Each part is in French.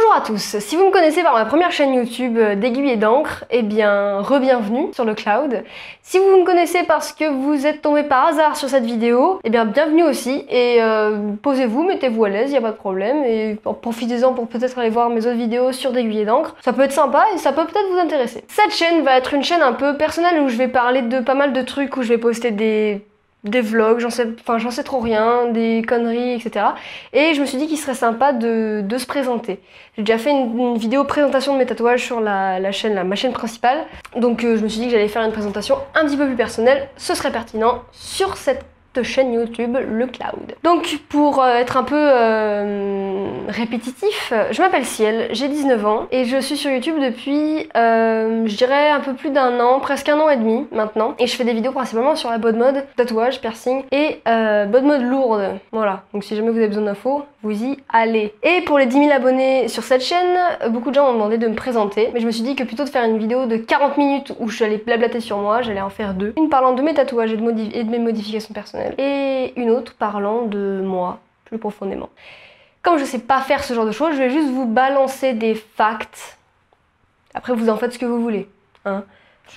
Bonjour à tous, si vous me connaissez par ma première chaîne YouTube d'aiguille et d'encre, eh bien re-bienvenue sur le cloud. Si vous me connaissez parce que vous êtes tombé par hasard sur cette vidéo, eh bien bienvenue aussi et posez-vous, mettez-vous à l'aise, il n'y a pas de problème et profitez-en pour peut-être aller voir mes autres vidéos sur d'aiguille et d'encre. Ça peut être sympa et ça peut peut-être vous intéresser. Cette chaîne va être une chaîne un peu personnelle où je vais parler de pas mal de trucs, où je vais poster des vlogs, j'en sais trop rien, des conneries, etc. Et je me suis dit qu'il serait sympa de se présenter. J'ai déjà fait une vidéo présentation de mes tatouages sur ma chaîne principale. Donc je me suis dit que j'allais faire une présentation un petit peu plus personnelle. Ce serait pertinent sur cette chaîne YouTube, le cloud. Donc pour être un peu répétitif, je m'appelle Ciel, j'ai 19 ans et je suis sur YouTube depuis je dirais un peu plus d'un an, presque un an et demi maintenant, et je fais des vidéos principalement sur la bonne mode, tatouage, piercing et bonne mode lourde. Voilà, donc si jamais vous avez besoin d'infos, vous y allez. Et pour les 10 000 abonnés sur cette chaîne, beaucoup de gens m'ont demandé de me présenter, mais je me suis dit que plutôt de faire une vidéo de 40 minutes où j'allais blablater sur moi, j'allais en faire deux. Une parlant de mes tatouages et de mes modifications personnelles, et une autre parlant de moi plus profondément. Comme je sais pas faire ce genre de choses, je vais juste vous balancer des facts. Après vous en faites ce que vous voulez, hein.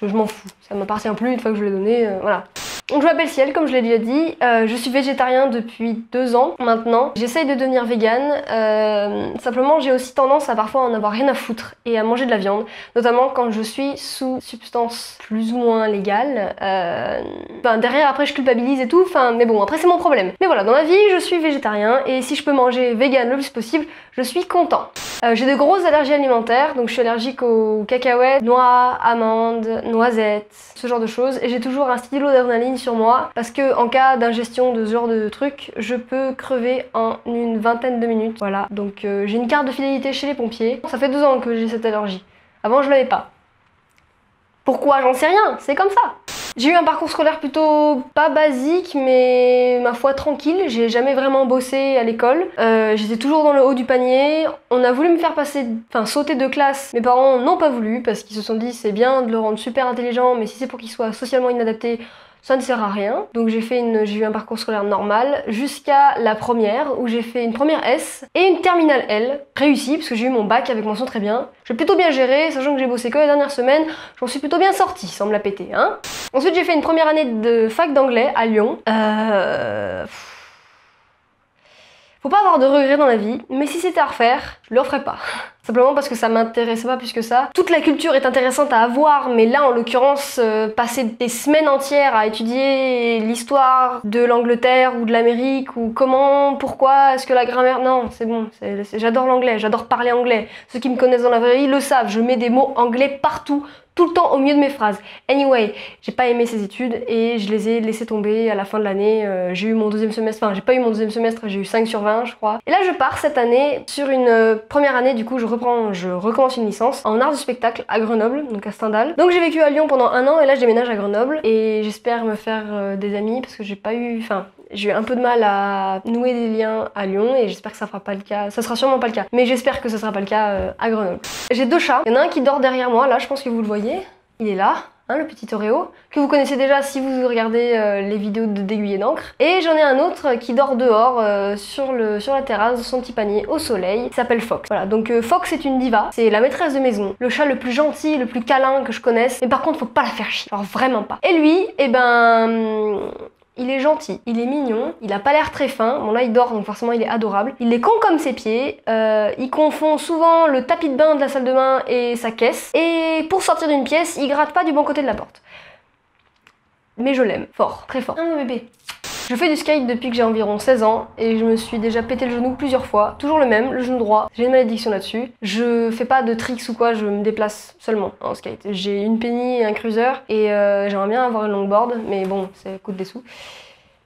Je m'en fous, ça m'appartient plus une fois que je l'ai donné, voilà. Donc je m'appelle Ciel, comme je l'ai déjà dit, je suis végétarien depuis 2 ans maintenant. J'essaye de devenir végane, simplement j'ai aussi tendance à parfois en avoir rien à foutre et à manger de la viande, notamment quand je suis sous substance plus ou moins légale. Derrière après je culpabilise et tout, mais bon après c'est mon problème. Mais voilà, dans la vie je suis végétarien et si je peux manger végane le plus possible, je suis content. J'ai de grosses allergies alimentaires, donc je suis allergique aux cacahuètes, noix, amandes, noisettes, ce genre de choses, et j'ai toujours un stylo d'adrénaline sur moi parce que en cas d'ingestion de ce genre de truc, je peux crever en une vingtaine de minutes. Voilà, donc j'ai une carte de fidélité chez les pompiers. Ça fait 2 ans que j'ai cette allergie. Avant je l'avais pas. Pourquoi? J'en sais rien, c'est comme ça. J'ai eu un parcours scolaire plutôt pas basique, mais ma foi tranquille. J'ai jamais vraiment bossé à l'école. J'étais toujours dans le haut du panier. On a voulu me faire sauter de classe. Mes parents n'ont pas voulu parce qu'ils se sont dit c'est bien de le rendre super intelligent, mais si c'est pour qu'il soit socialement inadapté, ça ne sert à rien. Donc j'ai eu un parcours scolaire normal jusqu'à la première où j'ai fait une première S et une terminale L réussie parce que j'ai eu mon bac avec mention très bien. J'ai plutôt bien géré, sachant que j'ai bossé que la dernière semaine, j'en suis plutôt bien sortie sans me la péter, hein. Ensuite j'ai fait une première année de fac d'anglais à Lyon. Faut pas avoir de regrets dans la vie, mais si c'était à refaire, je le referais pas. Simplement parce que ça m'intéressait pas plus que ça. Toute la culture est intéressante à avoir, mais là en l'occurrence, passer des semaines entières à étudier l'histoire de l'Angleterre ou de l'Amérique, ou comment, pourquoi, est-ce que la grammaire... Non, c'est bon, j'adore l'anglais, j'adore parler anglais. Ceux qui me connaissent dans la vraie vie le savent, je mets des mots anglais partout, tout le temps au milieu de mes phrases. Anyway, j'ai pas aimé ces études et je les ai laissées tomber à la fin de l'année. J'ai eu mon deuxième semestre, j'ai pas eu mon deuxième semestre, j'ai eu 5 sur 20 je crois. Et là je pars cette année sur une première année, du coup je recommence une licence en art du spectacle à Grenoble, donc à Stendhal. Donc j'ai vécu à Lyon pendant 1 an et là je déménage à Grenoble et j'espère me faire des amis parce que j'ai eu un peu de mal à nouer des liens à Lyon et j'espère que ça fera pas le cas. Ça sera sûrement pas le cas, mais j'espère que ça sera pas le cas à Grenoble. J'ai 2 chats. Il y en a un qui dort derrière moi, là je pense que vous le voyez. Il est là, hein, le petit Oreo, que vous connaissez déjà si vous regardez les vidéos d'aiguille et d'encre. Et j'en ai un autre qui dort dehors sur la terrasse, dans son petit panier, au soleil. Il s'appelle Fox. Voilà, donc Fox est une diva, c'est la maîtresse de maison, le chat le plus gentil, le plus câlin que je connaisse. Mais par contre, faut pas la faire chier, genre vraiment pas. Et lui, il est gentil, il est mignon, il a pas l'air très fin, bon là il dort donc forcément il est adorable. Il est con comme ses pieds, il confond souvent le tapis de bain de la salle de bain et sa caisse. Et pour sortir d'une pièce, il gratte pas du bon côté de la porte. Mais je l'aime, fort, très fort. Ah mon bébé. Je fais du skate depuis que j'ai environ 16 ans et je me suis déjà pété le genou plusieurs fois. Toujours le même, le genou droit. J'ai une malédiction là-dessus. Je fais pas de tricks ou quoi, je me déplace seulement en skate. J'ai une penny et un cruiser et j'aimerais bien avoir une longboard, mais bon, ça coûte des sous.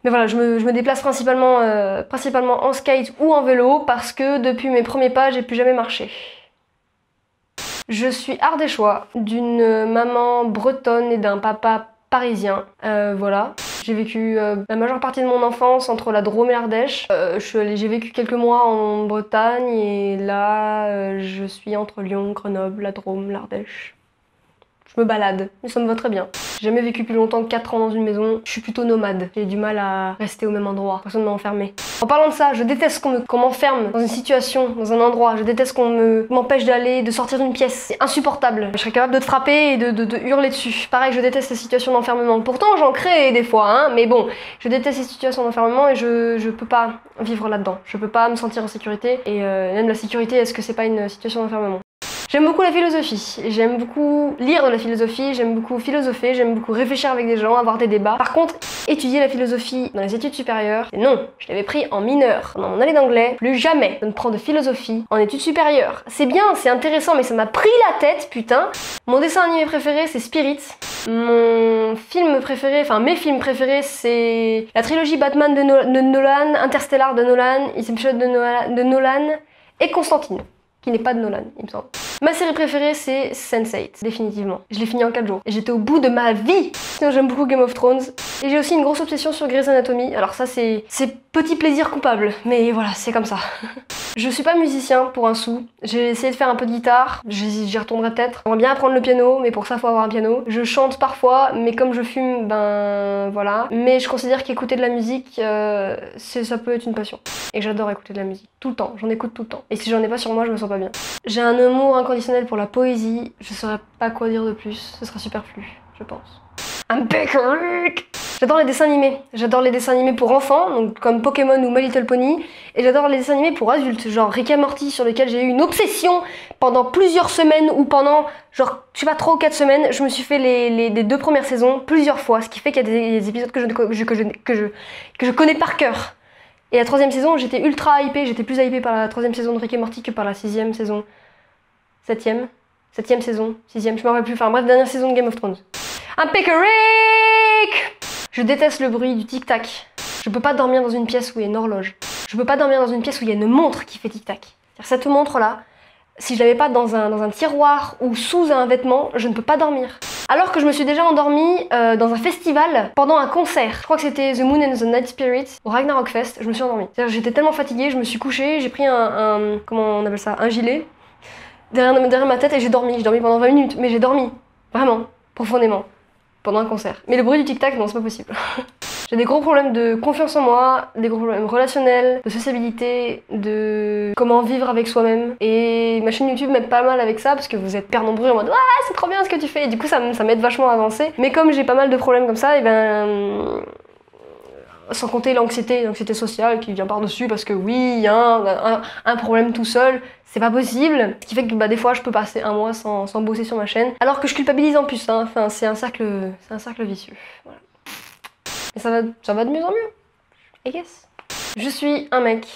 Mais voilà, je me déplace principalement en skate ou en vélo parce que depuis mes premiers pas, j'ai plus jamais marché. Je suis ardéchois, d'une maman bretonne et d'un papa parisien. Voilà. J'ai vécu la majeure partie de mon enfance entre la Drôme et l'Ardèche. J'ai vécu quelques mois en Bretagne et là je suis entre Lyon, Grenoble, la Drôme, l'Ardèche. je me balade, mais ça me va très bien. J'ai jamais vécu plus longtemps que 4 ans dans une maison, je suis plutôt nomade. J'ai du mal à rester au même endroit, personne ne m'a enfermé. En parlant de ça, je déteste qu'on m'enferme dans une situation, dans un endroit. Je déteste qu'on m'empêche d'aller, de sortir d'une pièce. C'est insupportable. Je serais capable de te frapper et de hurler dessus. Pareil, je déteste les situations d'enfermement. Pourtant, j'en crée des fois, hein, mais bon, je déteste ces situations d'enfermement et je peux pas vivre là-dedans. Je peux pas me sentir en sécurité. Et même la sécurité, est-ce que c'est pas une situation d'enfermement? J'aime beaucoup la philosophie, j'aime beaucoup lire de la philosophie, j'aime beaucoup philosopher, j'aime beaucoup réfléchir avec des gens, avoir des débats. Par contre, étudier la philosophie dans les études supérieures, non, je l'avais pris en mineur. Pendant mon année d'anglais, plus jamais je ne prends de philosophie en études supérieures. C'est bien, c'est intéressant, mais ça m'a pris la tête, putain. Mon dessin animé préféré, c'est Spirit. Mon film préféré, enfin mes films préférés, c'est la trilogie Batman de Nolan, Interstellar de Nolan, Inception de Nolan et Constantine, qui n'est pas de Nolan, il me semble. Ma série préférée, c'est Sense8, définitivement. Je l'ai fini en 4 jours. Et j'étais au bout de ma vie. Sinon, j'aime beaucoup Game of Thrones. Et j'ai aussi une grosse obsession sur Grey's Anatomy. Alors ça, c'est petit plaisir coupable. Mais voilà, c'est comme ça. Je suis pas musicien pour un sou. J'ai essayé de faire un peu de guitare. J'y retournerai peut-être. J'aimerais bien apprendre le piano, mais pour ça, faut avoir un piano. Je chante parfois, mais comme je fume, ben voilà. Mais je considère qu'écouter de la musique, ça peut être une passion. Et j'adore écouter de la musique. Tout le temps. J'en écoute tout le temps. Et si j'en ai pas sur moi, je me sens pas bien. J'ai un amour inconditionnel pour la poésie. Je saurais pas quoi dire de plus. Ce sera superflu, je pense. Un Rick. J'adore les dessins animés. J'adore les dessins animés pour enfants, donc comme Pokémon ou My Little Pony. Et j'adore les dessins animés pour adultes, genre Rick et Morty, sur lequel j'ai eu une obsession pendant plusieurs semaines ou pendant, genre, je sais pas, 3 ou 4 semaines. Je me suis fait les 2 premières saisons plusieurs fois, ce qui fait qu'il y a des épisodes que je connais par cœur. Et la 3e saison, j'étais ultra hypée. J'étais plus hypée par la 3e saison de Rick et Morty que par la 6e saison. 7e saison, 6e, je me rappelle plus. Enfin bref, dernière saison de Game of Thrones. Un Rick. Je déteste le bruit du tic-tac. Je peux pas dormir dans une pièce où il y a une horloge. Je peux pas dormir dans une pièce où il y a une montre qui fait tic-tac. Cette montre-là, si je l'avais pas dans un tiroir ou sous un vêtement, je ne peux pas dormir. Alors que je me suis déjà endormie dans un festival pendant un concert. Je crois que c'était The Moon and the Night Spirit au Ragnarok Fest. Je me suis endormie. J'étais tellement fatiguée, je me suis couchée, j'ai pris comment on appelle ça, un gilet derrière ma tête et j'ai dormi. J'ai dormi pendant 20 minutes, mais j'ai dormi. Vraiment, profondément. Pendant un concert. Mais le bruit du tic-tac, non, c'est pas possible. J'ai des gros problèmes de confiance en moi, des gros problèmes relationnels, de sociabilité, de comment vivre avec soi-même. Et ma chaîne YouTube m'aide pas mal avec ça, parce que vous êtes hyper nombreux en mode « Ah, c'est trop bien ce que tu fais !» Et du coup, ça m'aide vachement à avancer. Mais comme j'ai pas mal de problèmes comme ça, et ben... sans compter l'anxiété sociale qui vient par-dessus, parce que oui, il y a un problème tout seul, c'est pas possible. Ce qui fait que bah, des fois, je peux passer un mois sans bosser sur ma chaîne, alors que je culpabilise en plus, hein. Enfin, c'est un cercle vicieux. Voilà. Et ça va de mieux en mieux, I guess. Je suis un mec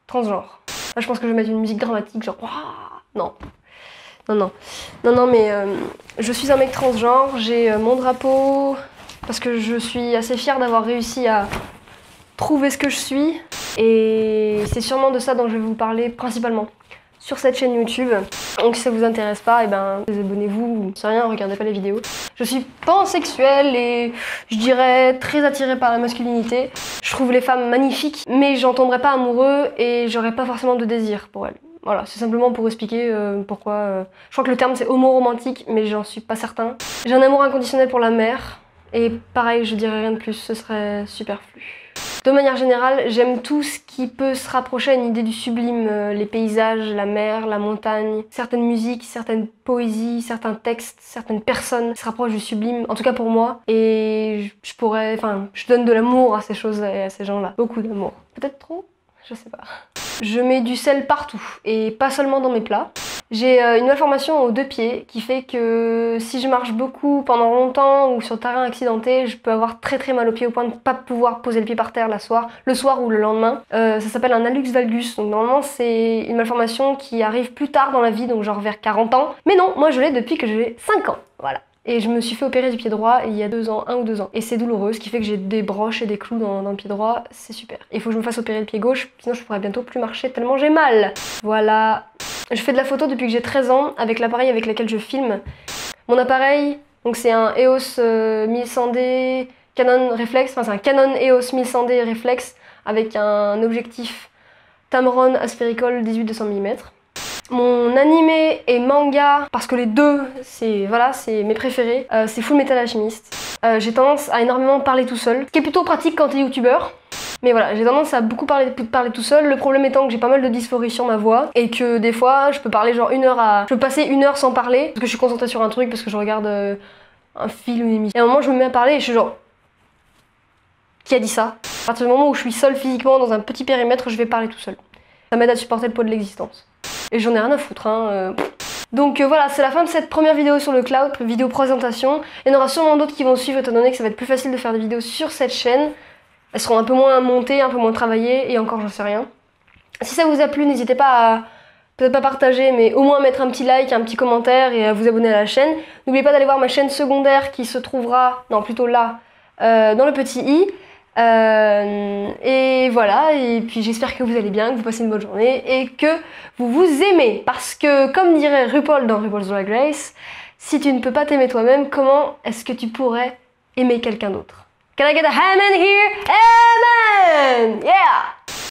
transgenre. Là, je pense que je vais mettre une musique dramatique, genre... Non, mais je suis un mec transgenre, j'ai mon drapeau... Parce que je suis assez fière d'avoir réussi à trouver ce que je suis. Et c'est sûrement de ça dont je vais vous parler principalement sur cette chaîne YouTube. Donc si ça vous intéresse pas, et ben désabonnez-vous, c'est rien, regardez pas les vidéos. Je suis pansexuelle et je dirais très attirée par la masculinité. Je trouve les femmes magnifiques, mais j'en tomberai pas amoureux et j'aurais pas forcément de désir pour elles. Voilà, c'est simplement pour expliquer pourquoi... Je crois que le terme c'est homo-romantique, mais j'en suis pas certain. J'ai un amour inconditionnel pour la mer. Et pareil, je dirais rien de plus, ce serait superflu. De manière générale, j'aime tout ce qui peut se rapprocher à une idée du sublime. Les paysages, la mer, la montagne, certaines musiques, certaines poésies, certains textes, certaines personnes se rapprochent du sublime, en tout cas pour moi. Et je donne de l'amour à ces choses et à ces gens-là. Beaucoup d'amour. Peut-être trop ? Je sais pas. Je mets du sel partout, et pas seulement dans mes plats. J'ai une malformation aux 2 pieds qui fait que si je marche beaucoup pendant longtemps ou sur terrain accidenté, je peux avoir très mal aux pieds au point de ne pas pouvoir poser le pied par terre le soir ou le lendemain. Ça s'appelle un hallux valgus, donc normalement c'est une malformation qui arrive plus tard dans la vie, donc genre vers 40 ans. Mais non, moi je l'ai depuis que j'ai 5 ans, voilà. Et je me suis fait opérer du pied droit il y a 2 ans, 1 ou 2 ans. Et c'est douloureux, ce qui fait que j'ai des broches et des clous dans le pied droit, c'est super. Il faut que je me fasse opérer le pied gauche, sinon je pourrais bientôt plus marcher tellement j'ai mal. Voilà. Je fais de la photo depuis que j'ai 13 ans avec l'appareil avec lequel je filme. Mon appareil, donc c'est un EOS 1100D Canon Reflex, enfin c'est un Canon EOS 1100D Reflex avec un objectif Tamron asphérical 18-200 mm. Mon animé et manga, parce que les deux, c'est voilà, c'est mes préférés, c'est Full Metal Alchemist. J'ai tendance à énormément parler tout seul, ce qui est plutôt pratique quand t'es youtubeur. Mais voilà, j'ai tendance à beaucoup parler tout seul. Le problème étant que j'ai pas mal de dysphorie sur ma voix et que des fois, je peux parler genre je peux passer 1 heure sans parler parce que je suis concentrée sur un truc, parce que je regarde un film, une émission. Et à un moment, je me mets à parler et je suis genre... Qui a dit ça? À partir du moment où je suis seule physiquement dans un petit périmètre, je vais parler tout seul. Ça m'aide à supporter le poids de l'existence. Et j'en ai rien à foutre, hein. Donc voilà, c'est la fin de cette première vidéo sur le cloud, vidéo présentation. Il y en aura sûrement d'autres qui vont suivre étant donné que ça va être plus facile de faire des vidéos sur cette chaîne. Elles seront un peu moins montées, un peu moins travaillées, et encore j'en sais rien. Si ça vous a plu, n'hésitez pas à, peut-être pas partager, mais au moins mettre un petit like, un petit commentaire et à vous abonner à la chaîne. N'oubliez pas d'aller voir ma chaîne secondaire qui se trouvera, non plutôt là, dans le petit i. Et voilà, et puis j'espère que vous allez bien, que vous passez une bonne journée et que vous vous aimez. Parce que, comme dirait RuPaul dans RuPaul's Drag Race, si tu ne peux pas t'aimer toi-même, comment est-ce que tu pourrais aimer quelqu'un d'autre? Can I get a amen here? Amen! Yeah!